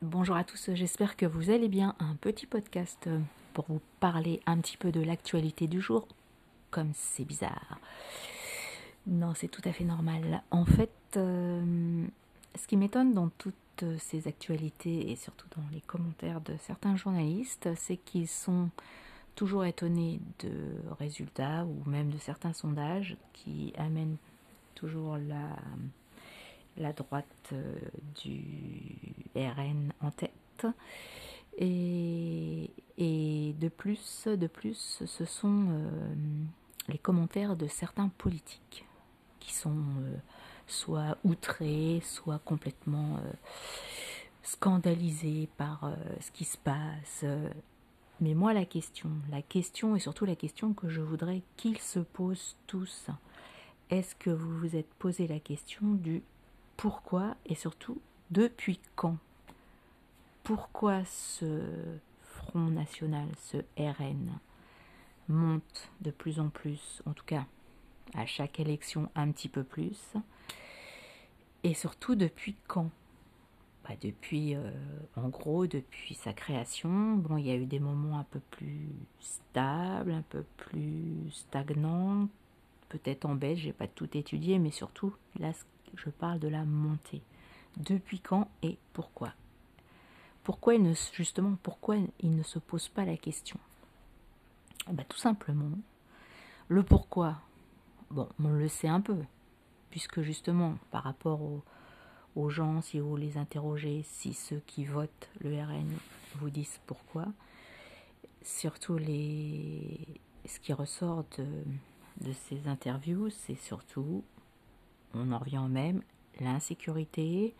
Bonjour à tous, j'espère que vous allez bien. Un petit podcast pour vous parler un petit peu de l'actualité du jour, comme c'est bizarre. Non, c'est tout à fait normal. En fait, ce qui m'étonne dans toutes ces actualités et surtout dans les commentaires de certains journalistes, c'est qu'ils sont toujours étonnés de résultats ou même de certains sondages qui amènent toujours la droite du RN en tête. Et de plus, ce sont les commentaires de certains politiques qui sont soit outrés, soit complètement scandalisés par ce qui se passe. Mais moi, la question, et surtout la question que je voudrais qu'ils se posent tous, est-ce que vous vous êtes posé la question du pourquoi et surtout depuis quand? Pourquoi ce Front National, ce RN, monte de plus en plus, en tout cas à chaque élection un petit peu plus, et surtout depuis quand? Depuis, en gros, depuis sa création. Bon, il y a eu des moments un peu plus stables, un peu plus stagnants, peut-être en baisse, j'ai pas tout étudié, mais surtout, là, je parle de la montée. Depuis quand et pourquoi? Pourquoi pourquoi il ne se pose pas la question? Tout simplement, le pourquoi, bon, on le sait un peu, puisque justement, par rapport aux gens, si vous les interrogez, si ceux qui votent le RN vous disent pourquoi, surtout ce qui ressort de ces interviews, c'est surtout, on en revient au même, l'insécurité,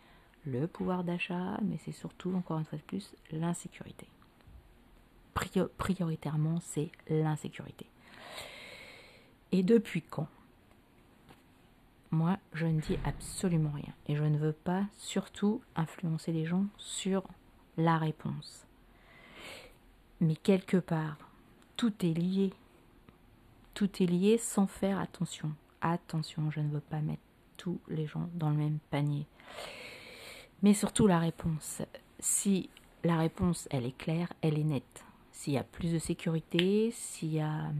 le pouvoir d'achat, mais c'est surtout, encore une fois de plus, l'insécurité. Prioritairement, c'est l'insécurité. Et depuis quand? Moi, je ne dis absolument rien. Et je ne veux pas surtout influencer les gens sur la réponse. Mais quelque part, tout est lié. Tout est lié sans faire attention. Attention, je ne veux pas mettre tous les gens dans le même panier. Mais surtout la réponse. Si la réponse, elle est claire, elle est nette. S'il y a plus de sécurité, s'il y a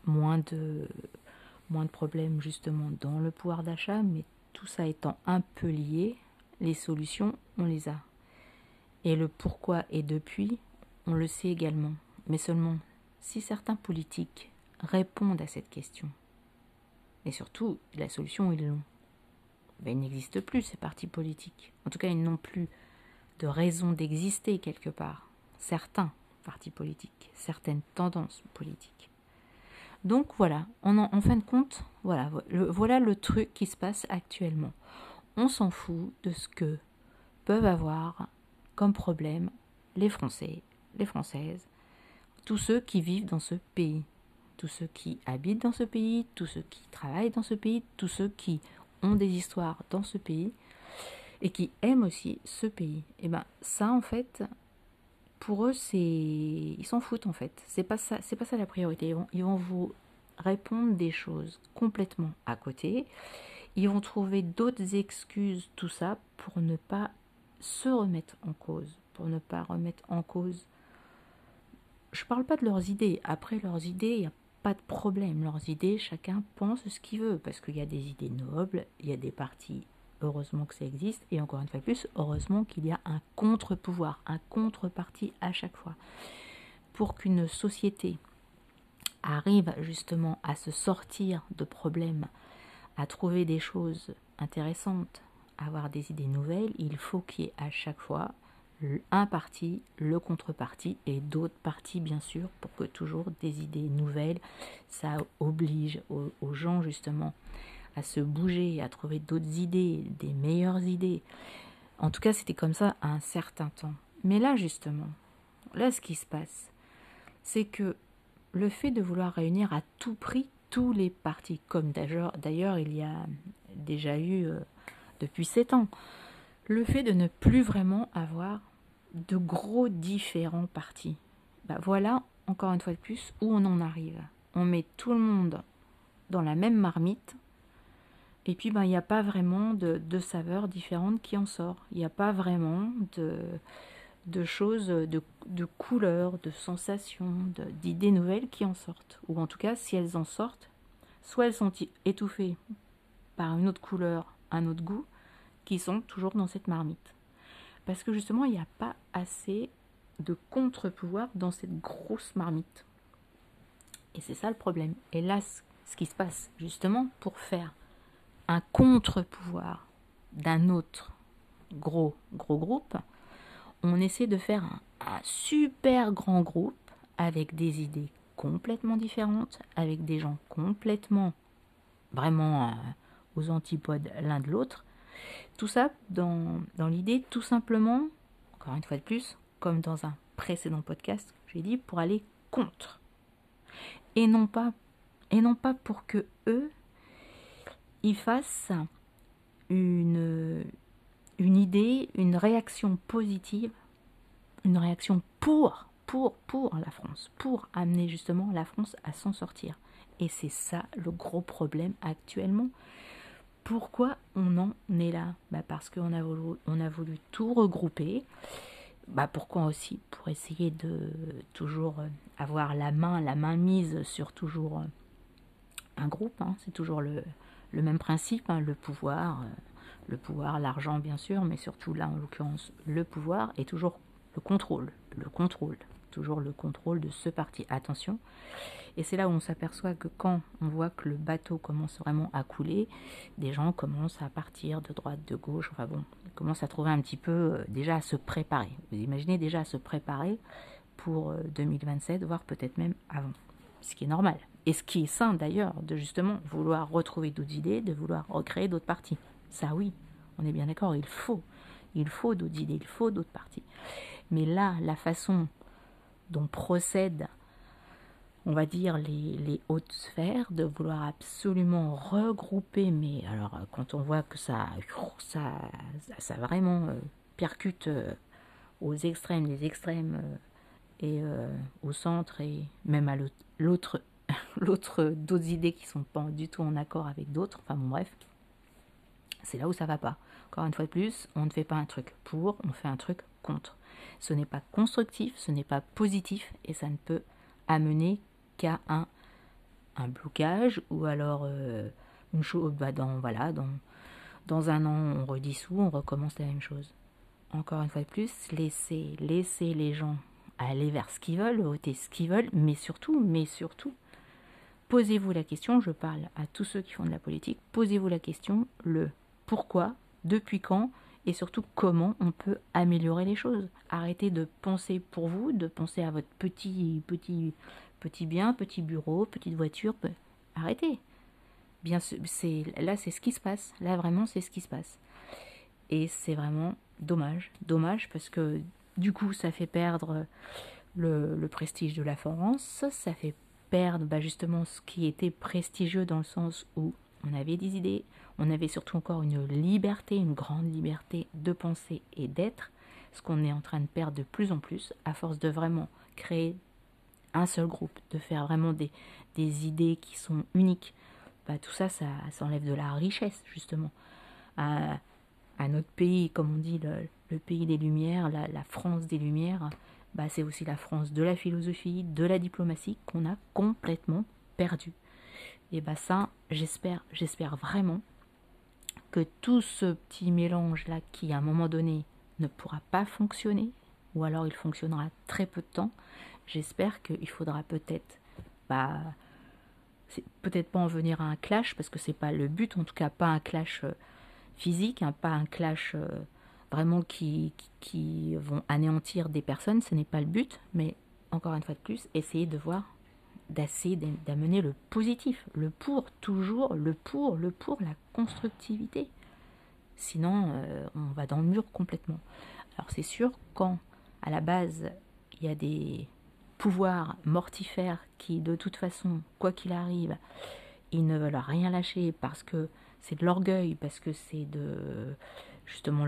moins de problèmes justement dans le pouvoir d'achat, mais tout ça étant un peu lié, les solutions, on les a. Et le pourquoi et depuis, on le sait également. Mais seulement si certains politiques répondent à cette question. Et surtout, la solution, ils l'ont. Il n'existe plus ces partis politiques. En tout cas, ils n'ont plus de raison d'exister quelque part. Certains partis politiques, certaines tendances politiques. Donc voilà, en fin de compte, voilà le truc qui se passe actuellement. On s'en fout de ce que peuvent avoir comme problème les Français, les Françaises, tous ceux qui vivent dans ce pays, tous ceux qui habitent dans ce pays, tous ceux qui travaillent dans ce pays, tous ceux qui ont des histoires dans ce pays et qui aiment aussi ce pays. Et ça en fait, pour eux ils s'en foutent en fait. C'est pas ça la priorité. Ils vont vous répondre des choses complètement à côté. Ils vont trouver d'autres excuses, tout ça, pour ne pas se remettre en cause, pour ne pas remettre en cause. Je parle pas de leurs idées. Après leurs idées, il n'y a pas de problème. Leurs idées, chacun pense ce qu'il veut, parce qu'il y a des idées nobles, il y a des partis, heureusement que ça existe, et encore une fois de plus, heureusement qu'il y a un contre-pouvoir, un contre-parti à chaque fois. Pour qu'une société arrive justement à se sortir de problèmes, à trouver des choses intéressantes, à avoir des idées nouvelles, il faut qu'il y ait à chaque fois un parti, le contreparti et d'autres partis bien sûr, pour que toujours des idées nouvelles, ça oblige aux gens justement à se bouger, à trouver d'autres idées, des meilleures idées. En tout cas, c'était comme ça à un certain temps. Mais là justement, là ce qui se passe, c'est que le fait de vouloir réunir à tout prix tous les partis, comme d'ailleurs il y a déjà eu depuis 7 ans, le fait de ne plus vraiment avoir de gros différents partis. Voilà, encore une fois de plus, où on en arrive. On met tout le monde dans la même marmite Et puis, il n'y a pas vraiment de saveurs différentes qui en sortent. Il n'y a pas vraiment de choses, de couleurs, de sensations, d'idées nouvelles qui en sortent. Ou en tout cas, si elles en sortent, soit elles sont étouffées par une autre couleur, un autre goût, qui sont toujours dans cette marmite. Parce que justement, il n'y a pas assez de contre-pouvoir dans cette grosse marmite. Et c'est ça le problème. Et là, ce qui se passe, justement, pour faire un contre-pouvoir d'un autre gros groupe, on essaie de faire un super grand groupe avec des idées complètement différentes, avec des gens complètement, vraiment aux antipodes l'un de l'autre. Tout ça dans l'idée, tout simplement, encore une fois de plus, comme dans un précédent podcast, j'ai dit, pour aller contre. Et non pas pour que eux, ils fassent une idée, une réaction positive, une réaction pour la France, pour amener justement la France à s'en sortir. Et c'est ça le gros problème actuellement. Pourquoi on en est là ? Parce qu'on a voulu tout regrouper. Pourquoi aussi ? Pour essayer de toujours avoir la main mise sur toujours un groupe. C'est toujours le même principe, le pouvoir, l'argent bien sûr, mais surtout là en l'occurrence le pouvoir et toujours le contrôle, toujours le contrôle de ce parti. Attention. Et c'est là où on s'aperçoit que quand on voit que le bateau commence vraiment à couler, des gens commencent à partir de droite, de gauche, ils commencent à trouver un petit peu, déjà à se préparer. Vous imaginez déjà à se préparer pour 2027, voire peut-être même avant. Ce qui est normal. Et ce qui est sain d'ailleurs, de justement vouloir retrouver d'autres idées, de vouloir recréer d'autres partis. Ça oui, on est bien d'accord, il faut d'autres idées, il faut d'autres partis. Mais là, la façon dont procèdent, on va dire, les hautes sphères, de vouloir absolument regrouper, mais alors quand on voit que ça vraiment percute aux extrêmes, les extrêmes et au centre et même à l'autre d'autres idées qui sont pas du tout en accord avec d'autres, bref, c'est là où ça va pas. Encore une fois de plus, on ne fait pas un truc pour, on fait un truc contre. Ce n'est pas constructif, ce n'est pas positif et ça ne peut amener qu'à un blocage ou alors une chose, dans un an on redissout, on recommence la même chose. Encore une fois de plus, laissez les gens aller vers ce qu'ils veulent, voter ce qu'ils veulent, mais surtout, posez-vous la question, je parle à tous ceux qui font de la politique, posez-vous la question, le pourquoi, depuis quand, et surtout comment on peut améliorer les choses. Arrêtez de penser pour vous, de penser à votre petit bien, petit bureau, petite voiture, arrêtez. Bien, là c'est ce qui se passe, là vraiment c'est ce qui se passe. Et c'est vraiment dommage parce que du coup ça fait perdre le prestige de la France, ça fait perdre justement ce qui était prestigieux dans le sens où on avait des idées, on avait surtout encore une liberté, une grande liberté de penser et d'être, ce qu'on est en train de perdre de plus en plus à force de vraiment créer un seul groupe, de faire vraiment des idées qui sont uniques. Tout ça, ça enlève de la richesse justement à notre pays, comme on dit, le pays des Lumières, la France des Lumières. C'est aussi la France de la philosophie, de la diplomatie qu'on a complètement perdu. Et ça, j'espère vraiment que tout ce petit mélange-là qui, à un moment donné, ne pourra pas fonctionner, ou alors il fonctionnera très peu de temps, j'espère qu'il faudra peut-être, c'est peut-être pas en venir à un clash, parce que c'est pas le but, en tout cas pas un clash physique, pas un clash vraiment qui vont anéantir des personnes, ce n'est pas le but, mais encore une fois de plus, essayer de voir, d'amener le positif, le pour, toujours le pour, la constructivité. Sinon, on va dans le mur complètement. Alors c'est sûr, quand à la base, il y a des pouvoirs mortifères qui, de toute façon, quoi qu'il arrive, ils ne veulent rien lâcher parce que c'est de l'orgueil, parce que c'est justement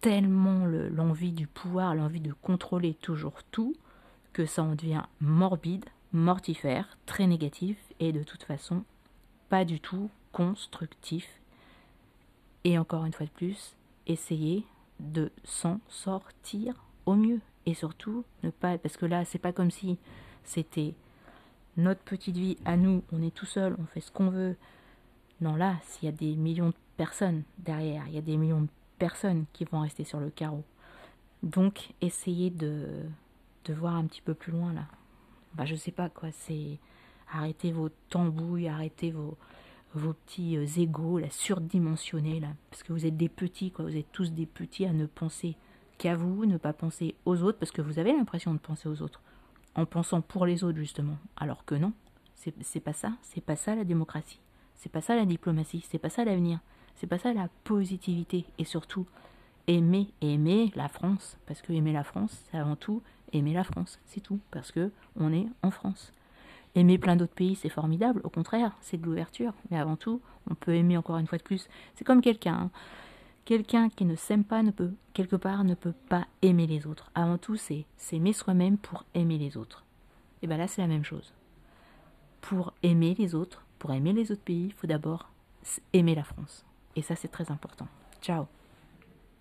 tellement l'envie du pouvoir, l'envie de contrôler toujours tout, que ça en devient morbide, mortifère, très négatif, et de toute façon, pas du tout constructif. Et encore une fois de plus, essayer de s'en sortir au mieux. Et surtout, ne pas... Parce que là, c'est pas comme si c'était notre petite vie à nous, on est tout seul, on fait ce qu'on veut. Non, là, s'il y a des millions de personnes derrière, il y a des millions de personnes qui vont rester sur le carreau. Donc, essayez de voir un petit peu plus loin, là. Bah, je sais pas, quoi, c'est... Arrêtez vos tambouilles, arrêtez vos petits égos, là, surdimensionnés, là. Parce que vous êtes des petits, quoi, vous êtes tous des petits à ne penser qu'à vous, ne pas penser aux autres, parce que vous avez l'impression de penser aux autres, en pensant pour les autres, justement. Alors que non, c'est pas ça la démocratie. C'est pas ça la diplomatie, c'est pas ça l'avenir, c'est pas ça la positivité. Et surtout, aimer la France, parce que aimer la France, c'est avant tout aimer la France, c'est tout, parce que on est en France. Aimer plein d'autres pays, c'est formidable, au contraire, c'est de l'ouverture, mais avant tout, on peut aimer encore une fois de plus. C'est comme quelqu'un, hein. Quelqu'un qui ne s'aime pas, quelque part, ne peut pas aimer les autres. Avant tout, c'est s'aimer soi-même pour aimer les autres. Et bien là, c'est la même chose. Pour aimer les autres pays, il faut d'abord aimer la France. Et ça, c'est très important. Ciao.